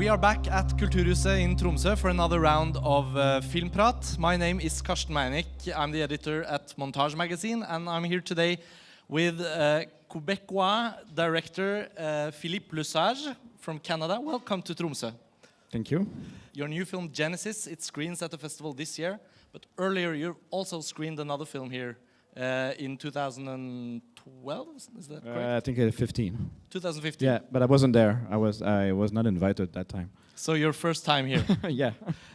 We are back at Kulturhuset in Tromsø for another round of Filmprat. My name is Karsten Meinich. I'm the editor at Montage magazine, and I'm here today with Quebecois director Philippe Lesage from Canada. Welcome to Tromsø. Thank you. Your new film Genesis, it screens at the festival this year, but earlier you also screened another film here in 2012, is that correct? I think 15. 2015? Yeah, but I wasn't there. I was not invited that time. So your first time here? Yeah.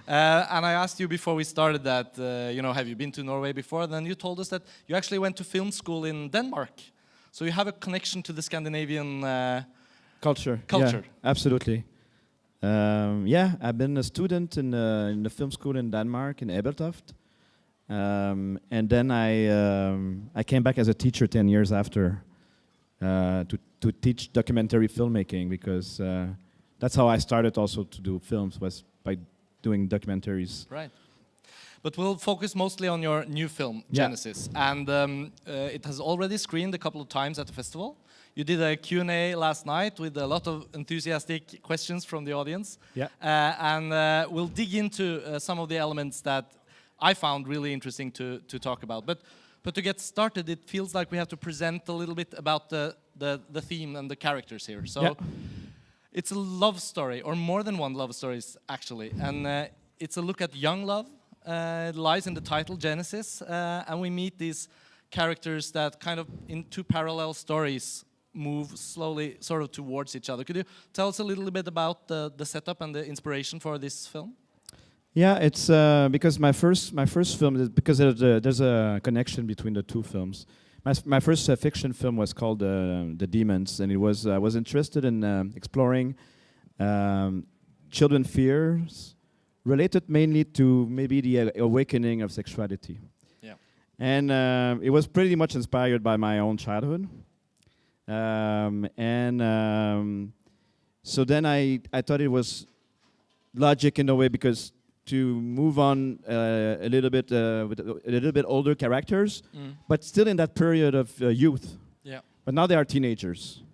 And I asked you before we started that, have you been to Norway before? Then you told us that you actually went to film school in Denmark. So you have a connection to the Scandinavian culture. Culture. Yeah, absolutely. I've been a student in the film school in Denmark, in Ebeltoft. And then I came back as a teacher 10 years after to teach documentary filmmaking, because that's how I started also to do films, was by doing documentaries. Right. But we'll focus mostly on your new film, Genesis. And it has already screened a couple of times at the festival. You did a Q&A last night with a lot of enthusiastic questions from the audience. Yeah. And we'll dig into some of the elements that I found really interesting to talk about. But to get started, it feels like we have to present a little bit about the theme and the characters here. So it's a love story, or more than one love stories, actually. And it's a look at young love. It lies in the title, Genesis. And we meet these characters that kind of, in two parallel stories, move slowly sort of towards each other. Could you tell us a little bit about the setup and the inspiration for this film? Yeah, it's because my first film is because there's a connection between the two films. My first fiction film was called The Demons, and it was I was interested in exploring children's fears related mainly to maybe the awakening of sexuality. Yeah, and it was pretty much inspired by my own childhood, so then I thought it was logic in a way, because to move on a little bit with a little bit older characters, but still in that period of youth. Yeah. But now they are teenagers.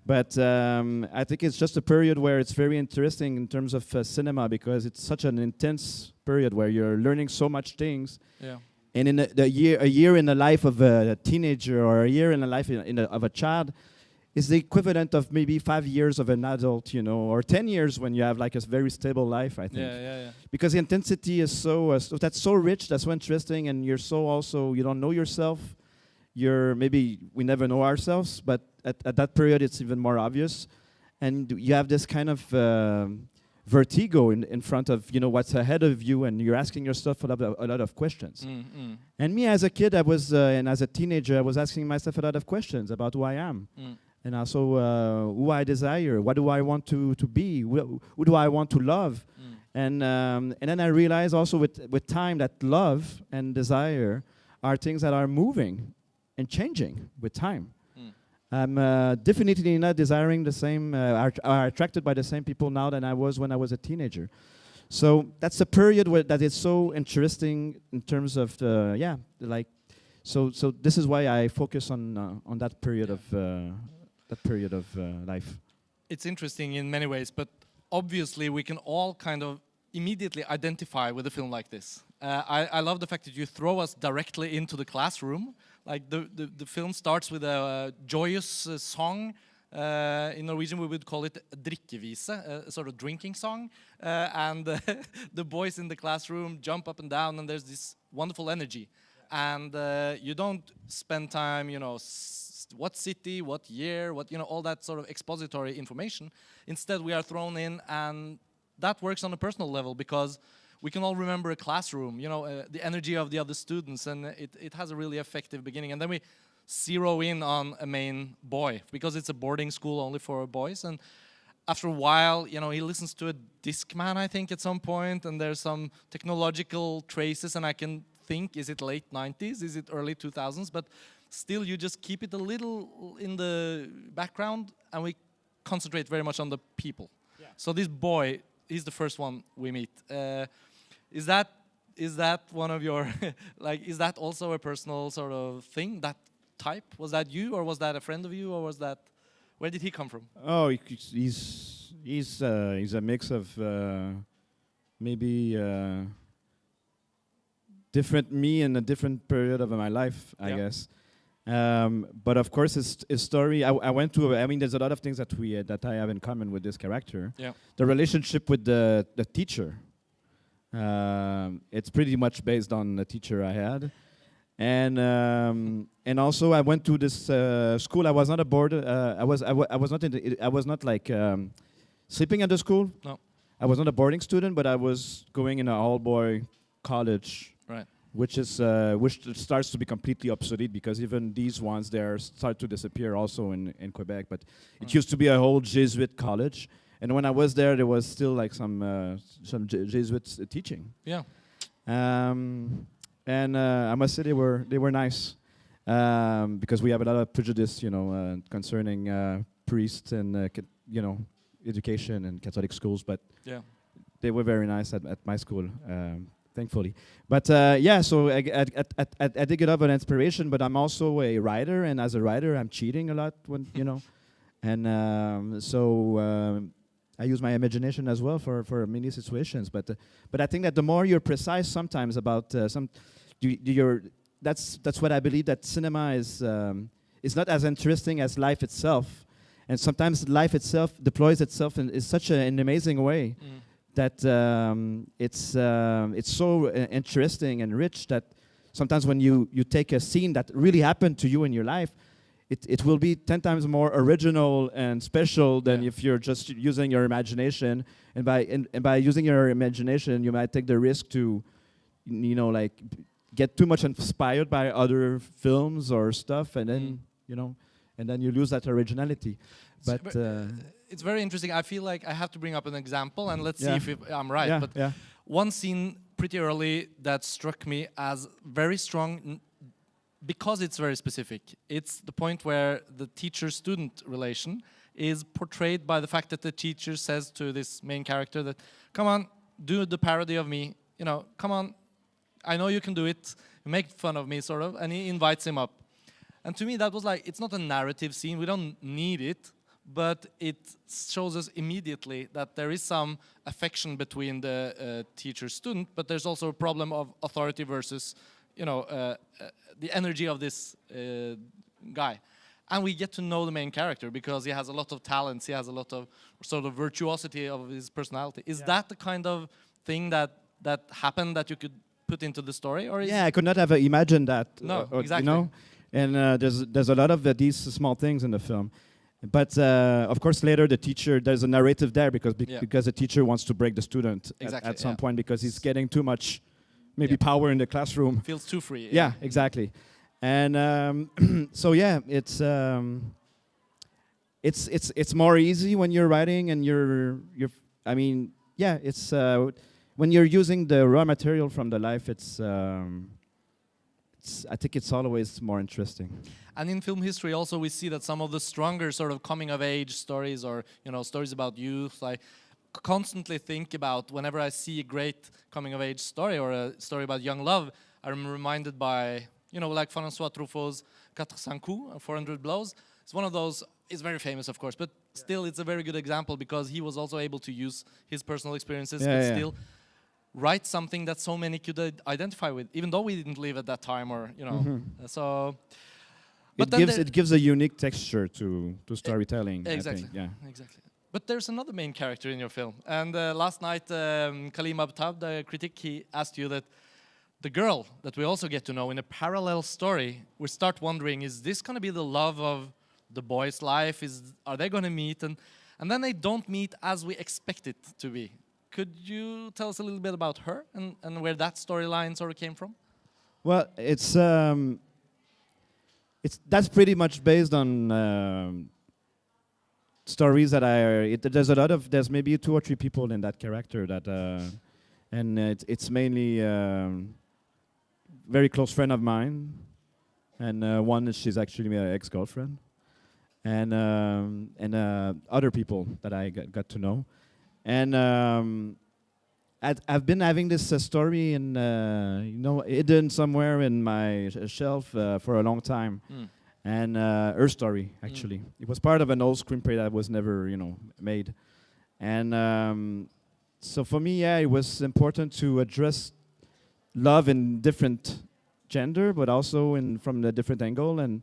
But I think it's just a period where it's very interesting in terms of cinema, because it's such an intense period where you're learning so much things. Yeah. And in a year in the life of a teenager, or a year in the life of a child, is the equivalent of maybe 5 years of an adult, or 10 years when you have like a very stable life, I think. Yeah. Because the intensity is so that's so rich, that's so interesting, and you're so also, you don't know yourself. Maybe we never know ourselves, but at that period it's even more obvious. And you have this kind of vertigo in front of, what's ahead of you, and you're asking yourself a lot of questions. And me as a kid, and as a teenager, I was asking myself a lot of questions about who I am. And also who I desire, what do I want to be, who do I want to love. And then I realized also with time that love and desire are things that are moving and changing with time. I'm definitely not desiring the same, are attracted by the same people now than I was when I was a teenager. So that's a period that is so interesting in terms of so this is why I focus on that period of life. It's interesting in many ways, but obviously we can all kind of immediately identify with a film like this. I love the fact that you throw us directly into the classroom. Like the film starts with a joyous song. In Norwegian we would call it drikkevise, a sort of drinking song. And the boys in the classroom jump up and down, and there's this wonderful energy. And you don't spend time, what city, what year, all that sort of expository information. Instead, we are thrown in, and that works on a personal level, because we can all remember a classroom, the energy of the other students, and it has a really effective beginning. And then we zero in on a main boy, because it's a boarding school only for boys. And after a while, he listens to a Discman, I think, at some point, and there's some technological traces, and I can think, is it late 90s, is it early 2000s? But still, you just keep it a little in the background, and we concentrate very much on the people. Yeah. So this boy, he's the first one we meet. Is that one of your, is that also a personal sort of thing, that type? Was that you, or was that a friend of you, or was that, where did he come from? Oh, he's He's a mix of maybe different me in a different period of my life, I guess. But of course, his story. I went to. I mean, there's a lot of things that I have in common with this character. Yeah. The relationship with the teacher. It's pretty much based on the teacher I had, and also I went to this school. I was not aboard. I was not I was not like sleeping at the school. No. I was not a boarding student, but I was going in an all-boy college. Right. Which starts to be completely obsolete because even these ones there start to disappear also in Quebec. But it used to be a whole Jesuit college, and when I was there was still like some Jesuits teaching. Yeah. And I must say they were nice because we have a lot of prejudice, concerning priests and education and Catholic schools. But they were very nice at my school. Thankfully, but so I dig it up an inspiration. But I'm also a writer, and as a writer, I'm cheating a lot when and so I use my imagination as well for many situations. But I think that the more you're precise sometimes about that's what I believe, that cinema is not as interesting as life itself, and sometimes life itself deploys itself in such an amazing way. That it's so interesting and rich that sometimes when you take a scene that really happened to you in your life, it will be 10 times more original and special than if you're just using your imagination. And by using your imagination, you might take the risk to, like get too much inspired by other films or stuff, and then and then you lose that originality. But it's very interesting. I feel like I have to bring up an example, and let's see if I'm right. But one scene pretty early that struck me as very strong because it's very specific. It's the point where the teacher-student relation is portrayed by the fact that the teacher says to this main character that, "Come on, do the parody of me. Come on, I know you can do it. Make fun of me," sort of. And he invites him up. And to me, that was like, it's not a narrative scene. We don't need it. But it shows us immediately that there is some affection between the teacher-student, but there's also a problem of authority versus, the energy of this guy. And we get to know the main character because he has a lot of talents, he has a lot of sort of virtuosity of his personality. Is that the kind of thing that happened that you could put into the story? Or I could not have imagined that. No, exactly. And there's a lot of these small things in the film. But of course, later there's a narrative there because the teacher wants to break the student at some point because he's getting too much, maybe power in the classroom. Feels too free. Yeah, exactly. And so it's more easy when you're writing and it's when you're using the raw material from the life. I think it's always more interesting. And in film history also we see that some of the stronger sort of coming of age stories or stories about youth, I constantly think about whenever I see a great coming of age story or a story about young love, I'm reminded by like François Truffaut's 400 coups, 400 blows. It's one of those, it's very famous of course, but still it's a very good example because he was also able to use his personal experiences still write something that so many could identify with, even though we didn't live at that time, or so. But it gives a unique texture to storytelling. Exactly. I think. Exactly. But there's another main character in your film, and last night Kalim Abtab, the critic, he asked you that the girl that we also get to know in a parallel story, we start wondering: is this going to be the love of the boy's life? Are they going to meet? And then they don't meet as we expect it to be. Could you tell us a little bit about her and where that storyline sort of came from? Well, that's pretty much based on stories that there's maybe 2 or 3 people in that character that and it's mainly very close friend of mine, and one she's actually my ex-girlfriend, and other people that I got to know. And I've been having this story in, hidden somewhere in my shelf for a long time. And her story, actually. It was part of an old screenplay that was never, made. And so for me, yeah, it was important to address love in different gender, but also from the different angle. And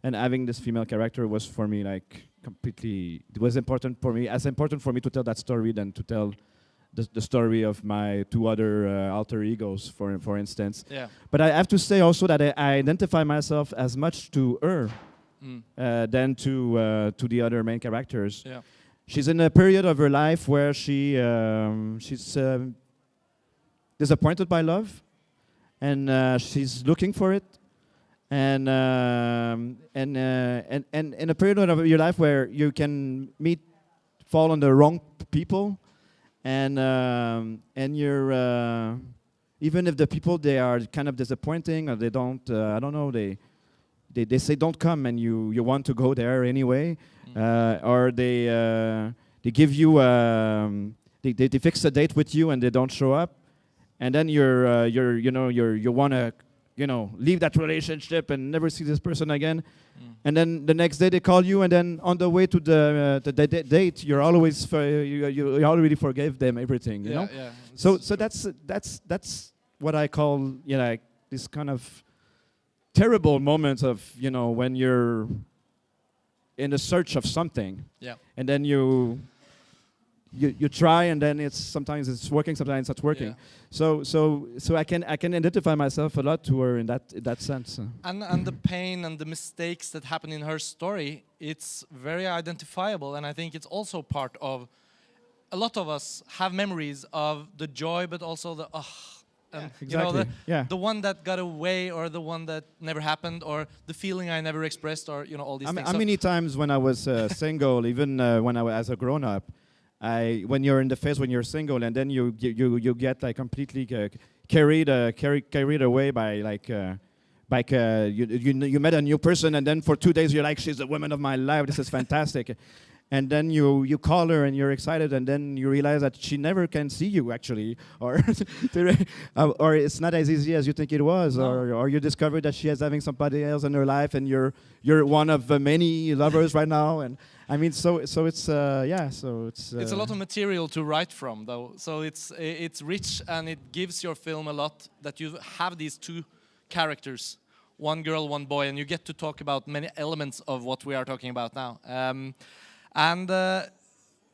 having this female character was for me like completely. It was important for me, as important for me to tell that story than to tell the story of my two other alter egos, for instance. Yeah. But I have to say also that I identify myself as much to her than to the other main characters. Yeah. She's in a period of her life where she's disappointed by love, and she's looking for it, and in a period of your life where you can fall on the wrong people. And you're even if the people, they are kind of disappointing, or they don't I don't know, they say don't come, and you want to go there anyway, or they give you they fix a date with you and they don't show up, and then you want to leave that relationship and never see this person again. And then the next day they call you, and then on the way to the date, you're always you already forgave them everything, you know. Yeah. So that's what I call like this kind of terrible moments of when you're in the search of something. Yeah. And then you try, and then sometimes it's working, sometimes it's not working. Yeah. So I can identify myself a lot to her in that sense. And the pain and the mistakes that happen in her story, it's very identifiable, and I think it's also part of a lot of us have memories of the joy, but also the and exactly. the one that got away, or the one that never happened, or the feeling I never expressed, or all these things. How many times when I was single, even when I was as a grown up, when you're in the phase when you're single, and then you get like completely carried away by you met a new person, and then for 2 days you're like, she's the woman of my life, this is fantastic. And then you call her and you're excited, and then you realize that she never can see you actually, or or it's not as easy as you think it was, or you discover that she is having somebody else in her life, and you're one of many lovers right now. And I mean, so it's it's a lot of material to write from, though. So it's rich, and it gives your film a lot that you have these two characters, one girl, one boy, and you get to talk about many elements of what we are talking about now. And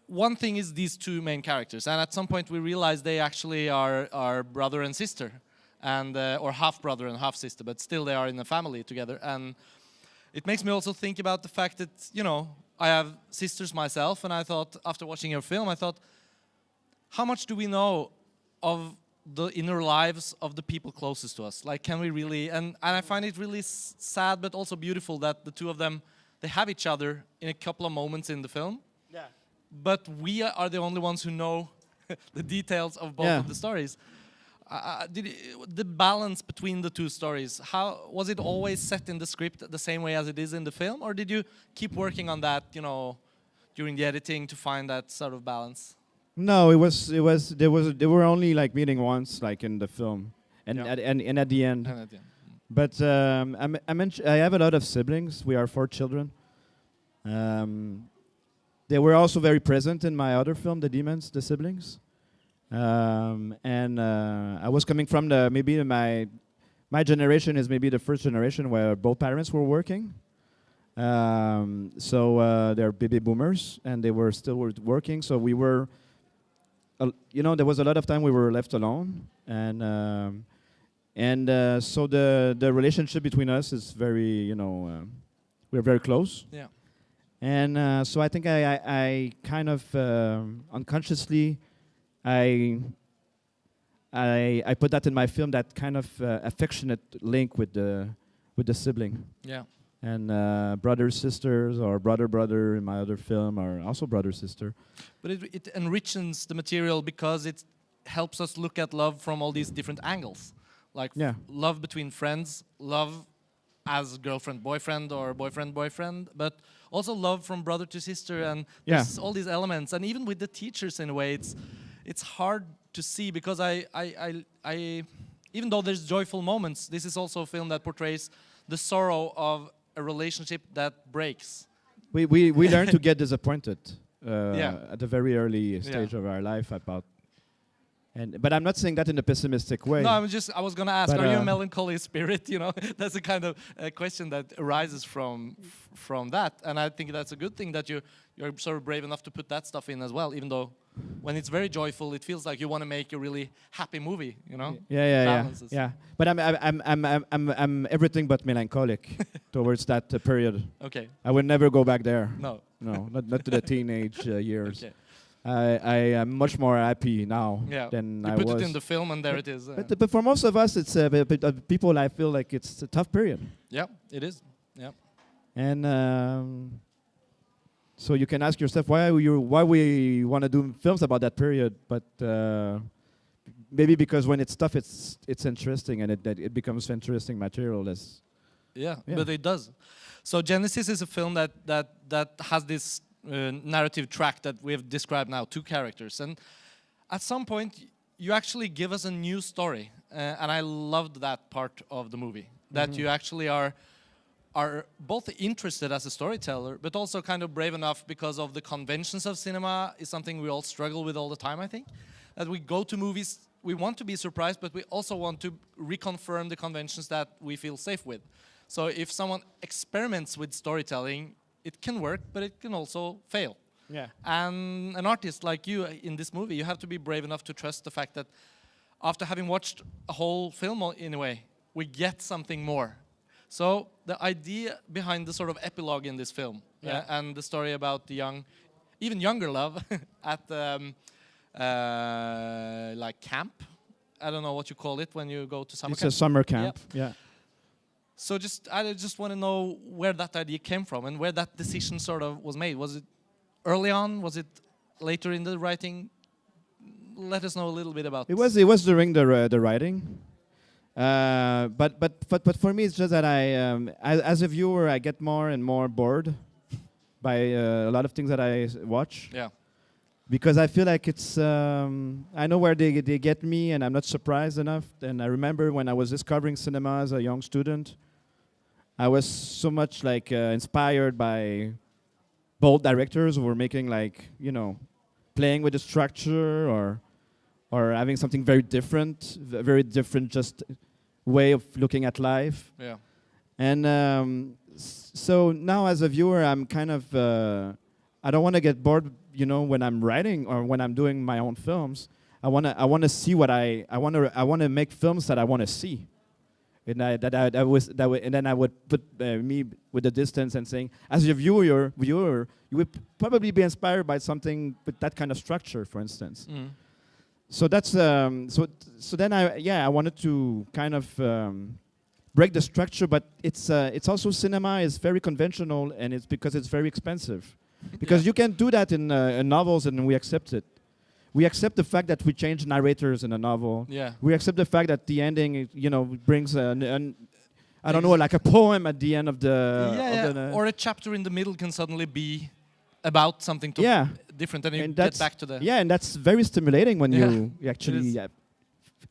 one thing is these two main characters, and at some point we realize they actually are brother and sister, and or half brother and half sister, but still they are in a family together. And it makes me also think about the fact that I have sisters myself, and I thought, after watching your film, I thought, how much do we know of the inner lives of the people closest to us? Like, can we really? And I find it really sad, but also beautiful that the two of them, they have each other in a couple of moments in the film. Yeah. But we are the only ones who know the details of both of the stories. The balance between the two stories, how was it always set in the script the same way as it is in the film, or did you keep working on that, during the editing to find that sort of balance? No, they were only like meeting once, like in the film, and at the end. And at the end. But I have a lot of siblings. We are 4 children. They were also very present in my other film, The Demons, the siblings. And I was coming from my generation is maybe the first generation where both parents were working. So they're baby boomers, and they were still working. So we were, there was a lot of time we were left alone, and so the relationship between us is very, we're very close. Yeah. And so I think I kind of unconsciously I put that in my film, that kind of affectionate link with the sibling. Yeah. And brothers, sisters, or brother in my other film, or also brother, sister. But it enriches the material because it helps us look at love from all these different angles. Like love between friends, love as girlfriend, boyfriend, or boyfriend, boyfriend, but also love from brother to sister, and there's all these elements. And even with the teachers, in a way, it's hard to see, because I even though there's joyful moments, this is also a film that portrays the sorrow of a relationship that breaks. We learn to get disappointed at a very early stage of our life about. But I'm not saying that in a pessimistic way. No, I was going to ask, But, are you a melancholy spirit? You know, that's a kind of question that arises from that. And I think that's a good thing that you're sort of brave enough to put that stuff in as well, even though when it's very joyful, it feels like you want to make a really happy movie, you know? Yeah. But I'm everything but melancholic towards that period. Okay. I would never go back there. No. No, not to the teenage years. Okay. I am much more happy now than I was. You put it in the film and there it is. But for most of us, it's people. I feel like it's a tough period. Yeah, it is. Yeah. And so you can ask yourself why we want to do films about that period. But maybe because when it's tough, it's interesting and it becomes interesting material. Yeah, but it does. So Genesis is a film that has this narrative track that we have described now, 2 characters, and at some point you actually give us a new story, and I loved that part of the movie, that you actually are both interested as a storyteller, but also kind of brave enough because of the conventions of cinema is something we all struggle with all the time, I think, that we go to movies, we want to be surprised, but we also want to reconfirm the conventions that we feel safe with. So if someone experiments with storytelling, it can work, but it can also fail. Yeah. And an artist like you in this movie, you have to be brave enough to trust the fact that after having watched a whole film in a way, we get something more. So the idea behind the sort of epilogue in this film and the story about the even younger love at like camp. I don't know what you call it when you go to summer camp. It's a summer camp, yeah. So I just want to know where that idea came from and where that decision sort of was made. Was it early on? Was it later in the writing? Let us know a little bit about it. It was during the writing. But for me, it's just that as a viewer, I get more and more bored by a lot of things that I watch. Yeah. Because I feel like it's, I know where they get me, and I'm not surprised enough. And I remember when I was discovering cinema as a young student, I was so much like inspired by bold directors who were making like, you know, playing with the structure or having something very different just way of looking at life. Yeah. And so now as a viewer, I'm kind of, I don't want to get bored, you know, when I'm writing or when I'm doing my own films. I wanna see what I wanna make films that I wanna see. And and then I would put me with the distance and saying, as a viewer, you would probably be inspired by something with that kind of structure, for instance. Mm. So that's so then I wanted to kind of break the structure, but it's also cinema is very conventional, and it's because it's very expensive. Because you can do that in novels, and we accept it. We accept the fact that we change narrators in a novel. Yeah. We accept the fact that the ending, you know, brings I don't know, like a poem at the end of the... or a chapter in the middle can suddenly be about something different, and you get back to the... Yeah, and that's very stimulating when you actually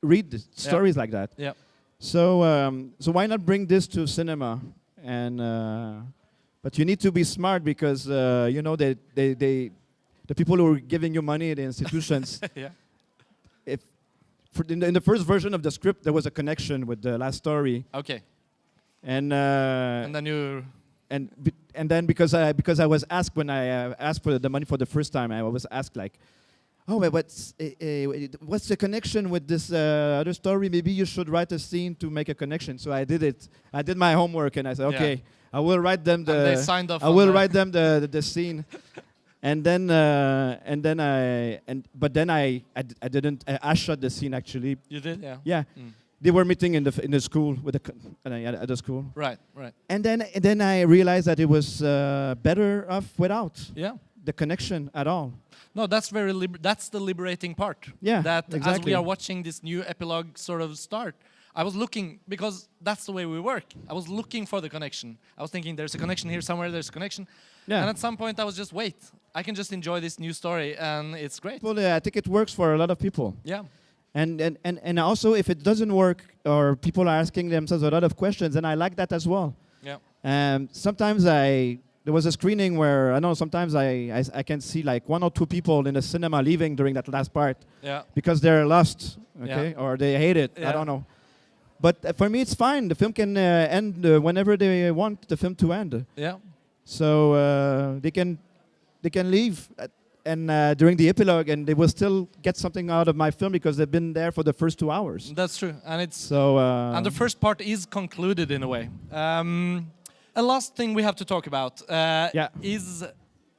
read the stories like that. Yeah. So why not bring this to cinema? And but you need to be smart because you know the people who are giving you money, the institutions. If in the first version of the script there was a connection with the last story. Okay. And then you. And then because I was asked when I asked for the money for the first time, I was asked like, oh, what's the connection with this other story? Maybe you should write a scene to make a connection. So I did it. I did my homework and I said, okay, I will write them the. And they signed off. I will write them the scene. But then I didn't. I shot the scene actually. You did, yeah. Yeah. Mm. They were meeting in the school with at the school. Right. And then I realized that it was better off without the connection at all. No, that's that's the liberating part. Yeah, that exactly. As we are watching this new epilogue sort of start, I was looking, because that's the way we work. I was looking for the connection. I was thinking there's a connection here somewhere, there's a connection. Yeah. And at some point I was just, wait, I can just enjoy this new story and it's great. Well, I think it works for a lot of people. Yeah. And also if it doesn't work or people are asking themselves a lot of questions, and I like that as well. Yeah. Sometimes I there was a screening where I know sometimes I can see like 1 or 2 people in the cinema leaving during that last part because they're lost, okay, or they hate it. I don't know. But for me, it's fine. The film can end whenever they want the film to end. Yeah. So they can leave and during the epilogue, and they will still get something out of my film because they've been there for the first 2 hours. That's true, and it's so. And the first part is concluded in a way. A last thing we have to talk about is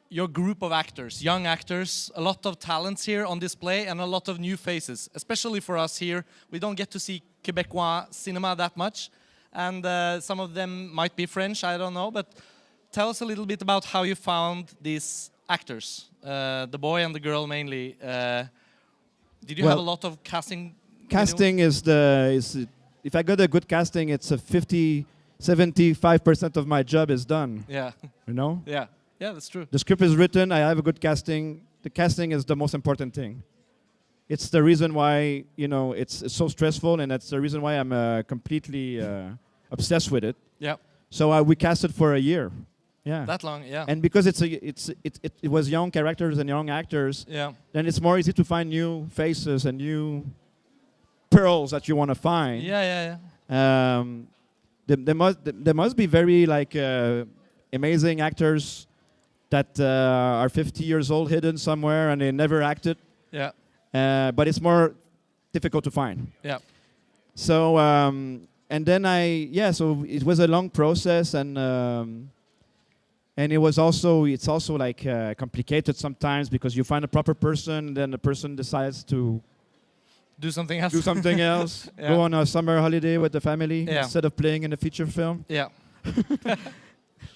your group of actors, young actors, a lot of talents here on display and a lot of new faces, especially for us here. We don't get to see Quebecois cinema that much, and some of them might be French, I don't know, but tell us a little bit about how you found these actors, the boy and the girl mainly. Did you have a lot of casting? Casting is if I got a good casting, it's a 75% of my job is done. Yeah. You know? Yeah. Yeah, that's true. The script is written, I have a good casting. The casting is the most important thing. It's the reason why, you know, it's so stressful, and that's the reason why I'm completely obsessed with it. Yeah. So we cast it for a year. Yeah. That long, yeah. And because it was young characters and young actors, then it's more easy to find new faces and new pearls that you want to find. Yeah. There must be very like amazing actors that are 50 years old, hidden somewhere, and they never acted. Yeah. But it's more difficult to find. Yeah. So and then so it was a long process, and it's also like complicated sometimes because you find a proper person, then the person decides to do something else. Go on a summer holiday with the family instead of playing in a feature film. Yeah.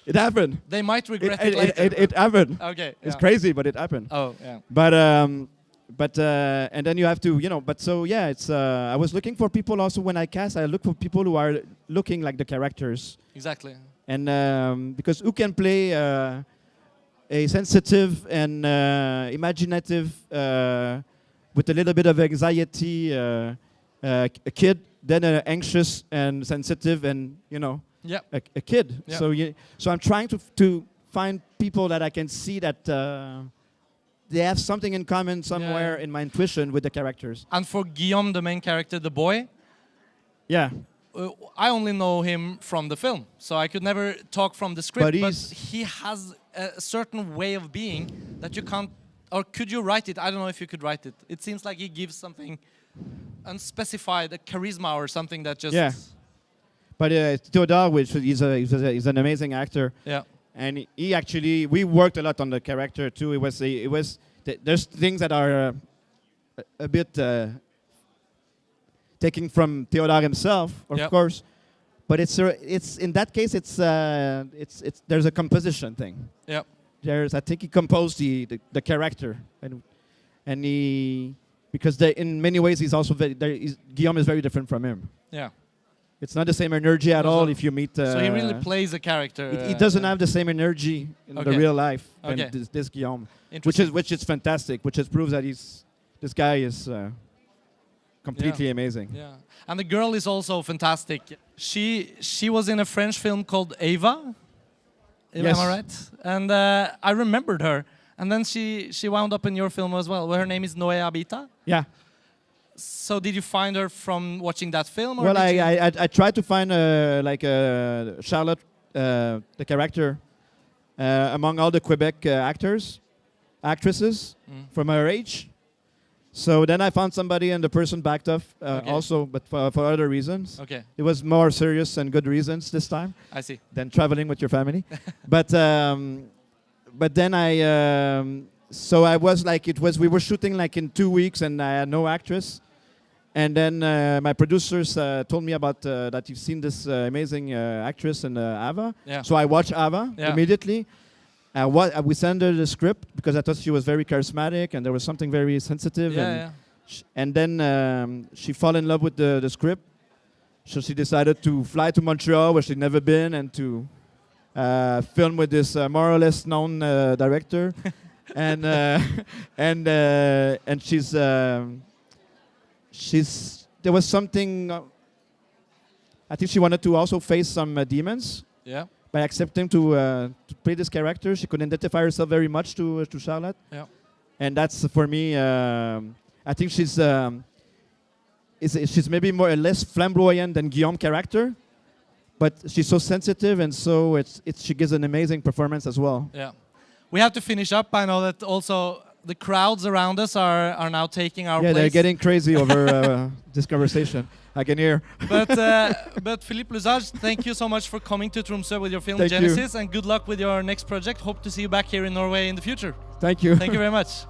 It happened. They might regret it later. It happened. Okay. It's crazy, but it happened. Oh, yeah. But and then you have to, it's I was looking for people also when I cast. I look for people who are looking like the characters. Exactly. And because who can play a sensitive and imaginative with a little bit of anxiety a kid, then an anxious and sensitive and a kid. Yeah. So I'm trying to find people that I can see that they have something in common somewhere in my intuition with the characters. And for Guillaume, the main character, the boy, I only know him from the film, so I could never talk from the script, but he has a certain way of being that you can't, or could you write it? I don't know if you could write it. It seems like he gives something unspecified, a charisma or something that just... Yeah. But Theodore, he's an amazing actor. Yeah. And he actually, we worked a lot on the character too. There's things that are a bit taking from Theodore himself, of course. But it's in that case, there's a composition thing. Yeah. I think he composed the character, and he, because in many ways he's also Guillaume is very different from him. Yeah. It's not the same energy at all if you meet... so he really plays a character. He doesn't have the same energy in the real life than this Guillaume, which is fantastic, which proves that this guy is completely amazing. Yeah, and the girl is also fantastic. She was in a French film called Ava, yes. Am I right? And I remembered her. And then she wound up in your film as well, where her name is Noé Abita. Yeah. So did you find her from watching that film? Or well, I tried to find Charlotte, the character, among all the Quebec actresses from her age. So then I found somebody, and the person backed off also, but for other reasons. Okay. It was more serious and good reasons this time. I see. Than traveling with your family. But then so I was like, we were shooting like in 2 weeks, and I had no actress. And then my producers told me about that you've seen this amazing actress in Ava. Yeah. So I watched Ava immediately. We sent her the script because I thought she was very charismatic and there was something very sensitive. And then she fell in love with the script. So she decided to fly to Montreal, where she'd never been, and to film with this more or less known director. And there was something. I think she wanted to also face some demons. Yeah. by accepting to play this character. She could identify herself very much to Charlotte. Yeah. And that's for me. I think she's maybe more or less flamboyant than Guillaume's character, but she's so sensitive, and so she gives an amazing performance as well. Yeah. We have to finish up. I know that also the crowds around us are now taking our place. Yeah, they're getting crazy over this conversation. I can hear. But Philippe Lesage, thank you so much for coming to Tromsø with your film Thank Genesis, and good luck with your next project. Hope to see you back here in Norway in the future. Thank you. Thank you very much.